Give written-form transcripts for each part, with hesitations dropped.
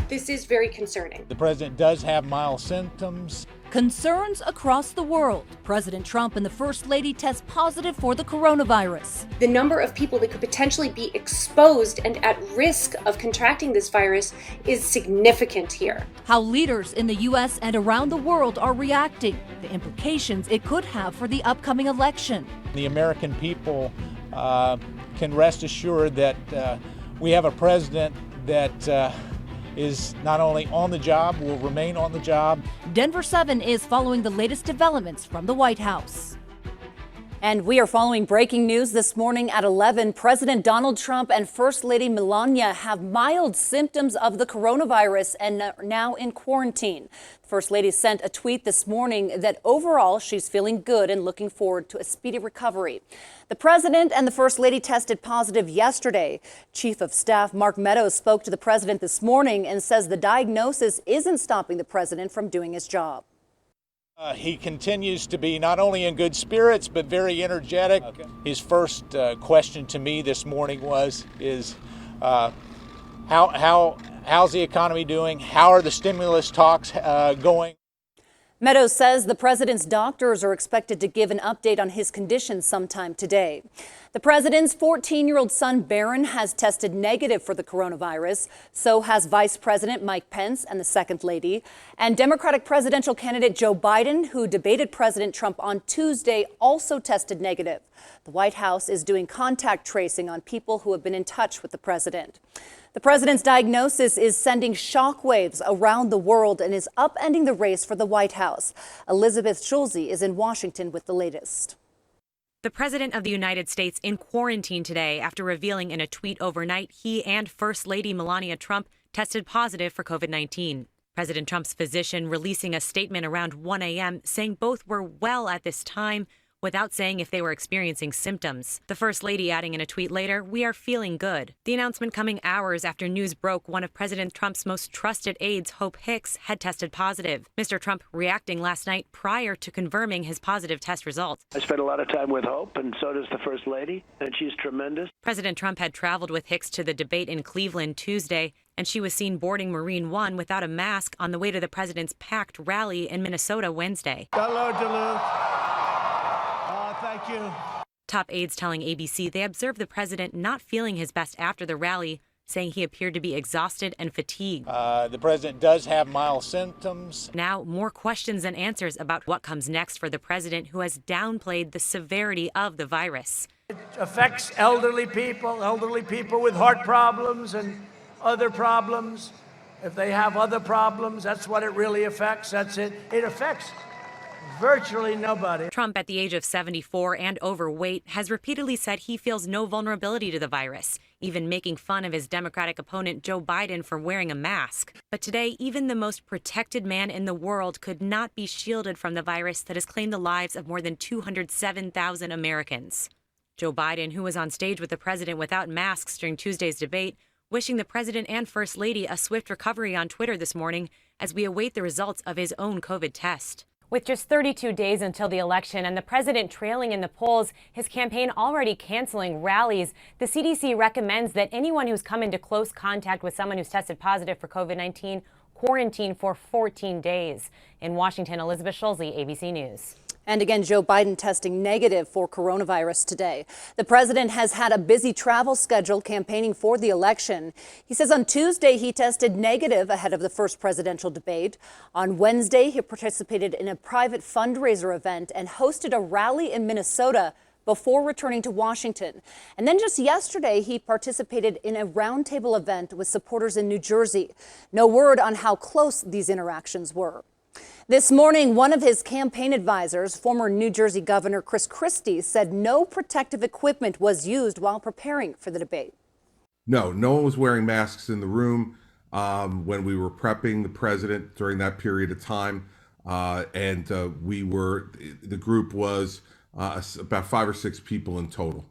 This is very concerning. The president does have mild symptoms. Concerns across the world. President Trump and the First Lady test positive for the coronavirus. The number of people that could potentially be exposed and at risk of contracting this virus is significant here. How leaders in the U.S. and around the world are reacting. The implications it could have for the upcoming election. The American people can rest assured that we have a president that is not only on the job, will remain on the job. Denver7 is following the latest developments from the White House. And we are following breaking news this morning at 11. President Donald Trump and First Lady Melania have mild symptoms of the coronavirus and are now in quarantine. The First Lady sent a tweet this morning that overall she's feeling good and looking forward to a speedy recovery. The president and the First Lady tested positive yesterday. Chief of Staff Mark Meadows spoke to the president this morning and says the diagnosis isn't stopping the president from doing his job. He continues to be not only in good spirits, but very energetic. Okay. His first question to me this morning how's the economy doing? How are the stimulus talks going? Meadows says the president's doctors are expected to give an update on his condition sometime today. The president's 14-year-old son, Barron, has tested negative for the coronavirus. So has Vice President Mike Pence and the Second Lady. And Democratic presidential candidate Joe Biden, who debated President Trump on Tuesday, also tested negative. The White House is doing contact tracing on people who have been in touch with the president. The president's diagnosis is sending shockwaves around the world and is upending the race for the White House. Elizabeth Schulze is in Washington with the latest. The President of the United States in quarantine today after revealing in a tweet overnight he and First Lady Melania Trump tested positive for COVID-19. President Trump's physician releasing a statement around 1 a.m. saying both were well at this time, without saying if they were experiencing symptoms. The First Lady adding in a tweet later, "We are feeling good." The announcement coming hours after news broke one of President Trump's most trusted aides, Hope Hicks, had tested positive. Mr. Trump reacting last night prior to confirming his positive test results. I spent a lot of time with Hope, and so does the First Lady, and she's tremendous. President Trump had traveled with Hicks to the debate in Cleveland Tuesday, and she was seen boarding Marine One without a mask on the way to the president's packed rally in Minnesota Wednesday. Hello, Duluth. Thank you. Top aides telling ABC they observed the president not feeling his best after the rally, saying he appeared to be exhausted and fatigued. The president does have mild symptoms. Now, more questions and answers about what comes next for the president, who has downplayed the severity of the virus. It affects elderly people with heart problems and other problems. If they have other problems, that's what it really affects. That's it. It affects virtually nobody. Trump, at the age of 74 and overweight, has repeatedly said he feels no vulnerability to the virus, even making fun of his Democratic opponent Joe Biden for wearing a mask. But today, even the most protected man in the world could not be shielded from the virus that has claimed the lives of more than 207,000 Americans. Joe Biden, who was on stage with the president without masks during Tuesday's debate, wishing the president and First Lady a swift recovery on Twitter this morning as we await the results of his own COVID test. With just 32 days until the election and the president trailing in the polls, his campaign already canceling rallies, the CDC recommends that anyone who's come into close contact with someone who's tested positive for COVID-19 quarantine for 14 days. In Washington, Elizabeth Schulze, ABC News. And again, Joe Biden testing negative for coronavirus today. The president has had a busy travel schedule campaigning for the election. He says on Tuesday he tested negative ahead of the first presidential debate. On Wednesday, he participated in a private fundraiser event and hosted a rally in Minnesota before returning to Washington. And then just yesterday, he participated in a roundtable event with supporters in New Jersey. No word on how close these interactions were. This morning, one of his campaign advisors, former New Jersey Governor Chris Christie, said no protective equipment was used while preparing for the debate. No one was wearing masks in the room when we were prepping the president during that period of time. The group was about 5 or 6 people in total.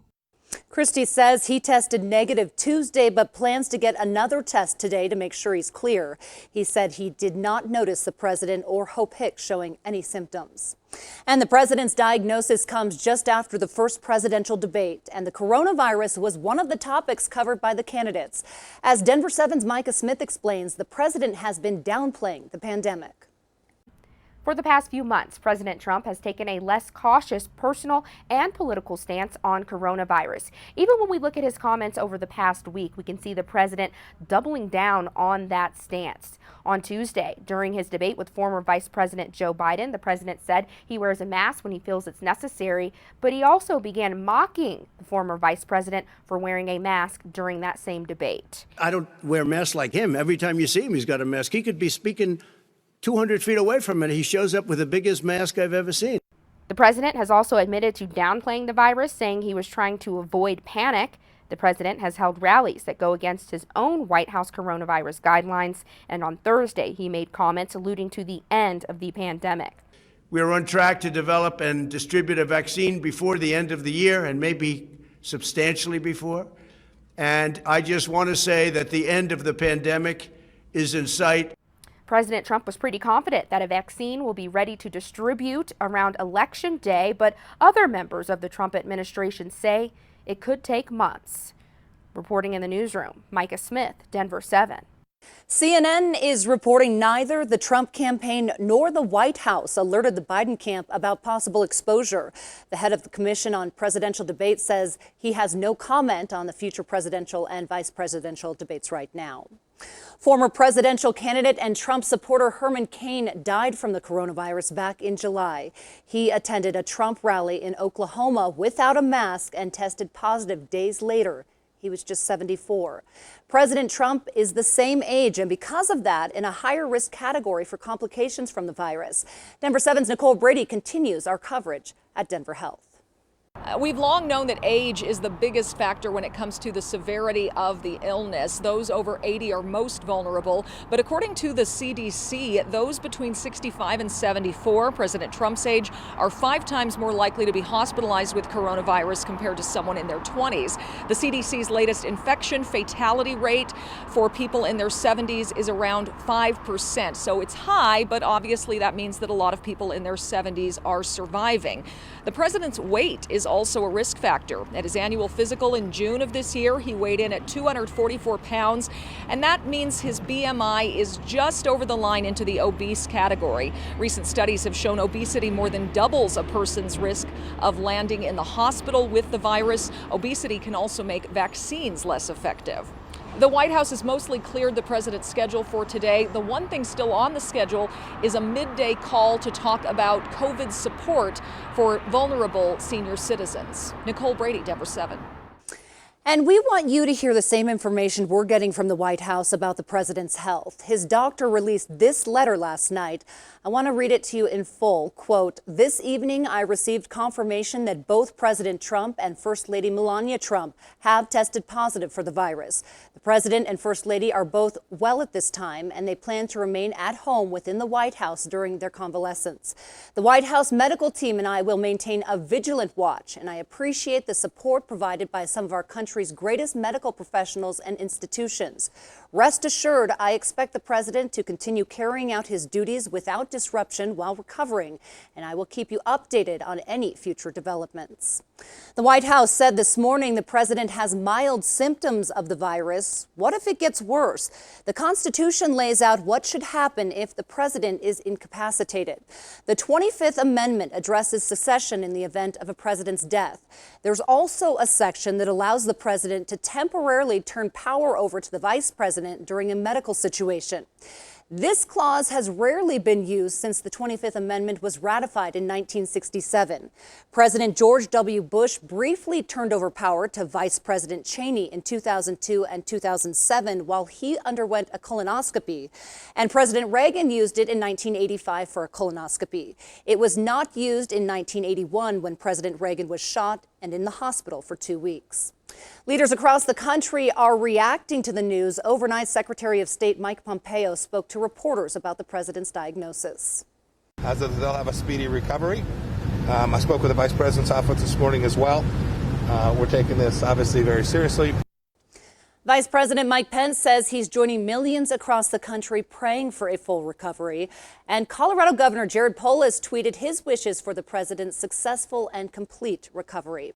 Christie says he tested negative Tuesday, but plans to get another test today to make sure he's clear. He said he did not notice the president or Hope Hicks showing any symptoms. And the president's diagnosis comes just after the first presidential debate, and the coronavirus was one of the topics covered by the candidates. As Denver7's Micah Smith explains, the president has been downplaying the pandemic. For the past few months, President Trump has taken a less cautious personal and political stance on coronavirus. Even when we look at his comments over the past week, we can see the president doubling down on that stance. On Tuesday, during his debate with former Vice President Joe Biden, the president said he wears a mask when he feels it's necessary, but he also began mocking the former vice president for wearing a mask during that same debate. I don't wear masks like him. Every time you see him, he's got a mask. He could be speaking 200 feet away from it. He shows up with the biggest mask I've ever seen. The president has also admitted to downplaying the virus, saying he was trying to avoid panic. The president has held rallies that go against his own White House coronavirus guidelines, and on Thursday he made comments alluding to the end of the pandemic. We're on track to develop and distribute a vaccine before the end of the year, and maybe substantially before. And I just want to say that the end of the pandemic is in sight. President Trump was pretty confident that a vaccine will be ready to distribute around Election Day, but other members of the Trump administration say it could take months. Reporting in the newsroom, Micah Smith, Denver7. CNN is reporting neither the Trump campaign nor the White House alerted the Biden camp about possible exposure. The head of the Commission on Presidential Debates says he has no comment on the future presidential and vice presidential debates right now. Former presidential candidate and Trump supporter Herman Cain died from the coronavirus back in July. He attended a Trump rally in Oklahoma without a mask and tested positive days later. He was just 74. President Trump is the same age and because of that in a higher risk category for complications from the virus. Denver7's Nicole Brady continues our coverage at Denver Health. We've long known that age is the biggest factor when it comes to the severity of the illness. Those over 80 are most vulnerable. But according to the CDC, those between 65 and 74, President Trump's age, are 5 times more likely to be hospitalized with coronavirus compared to someone in their 20s. The CDC's latest infection fatality rate for people in their 70s is around 5%. So it's high, but obviously that means that a lot of people in their 70s are surviving. The president's weight is also a risk factor. At his annual physical in June of this year, he weighed in at 244 pounds, and that means his BMI is just over the line into the obese category. Recent studies have shown obesity more than doubles a person's risk of landing in the hospital with the virus. Obesity can also make vaccines less effective. The White House has mostly cleared the president's schedule for today. The one thing still on the schedule is a midday call to talk about COVID support for vulnerable senior citizens. Nicole Brady, Denver7. And we want you to hear the same information we're getting from the White House about the president's health. His doctor released this letter last night. I want to read it to you in full. Quote, "This evening I received confirmation that both President Trump and First Lady Melania Trump have tested positive for the virus. The President and First Lady are both well at this time, and they plan to remain at home within the White House during their convalescence. The White House medical team and I will maintain a vigilant watch, and I appreciate the support provided by some of our country's greatest medical professionals and institutions. Rest assured, I expect the president to continue carrying out his duties without disruption while recovering, and I will keep you updated on any future developments." The White House said this morning the president has mild symptoms of the virus. What if it gets worse? The Constitution lays out what should happen if the president is incapacitated. The 25th Amendment addresses secession in the event of a president's death. There's also a section that allows the president to temporarily turn power over to the vice president during a medical situation. This clause has rarely been used since the 25th Amendment was ratified in 1967. President George W. Bush briefly turned over power to Vice President Cheney in 2002 and 2007 while he underwent a colonoscopy. And President Reagan used it in 1985 for a colonoscopy. It was not used in 1981 when President Reagan was shot and in the hospital for 2 weeks. Leaders across the country are reacting to the news. Overnight, Secretary of State Mike Pompeo spoke to reporters about the president's diagnosis. They'll have a speedy recovery. I spoke with the Vice President's office this morning as well. We're taking this obviously very seriously. Vice President Mike Pence says he's joining millions across the country praying for a full recovery. And Colorado Governor Jared Polis tweeted his wishes for the president's successful and complete recovery.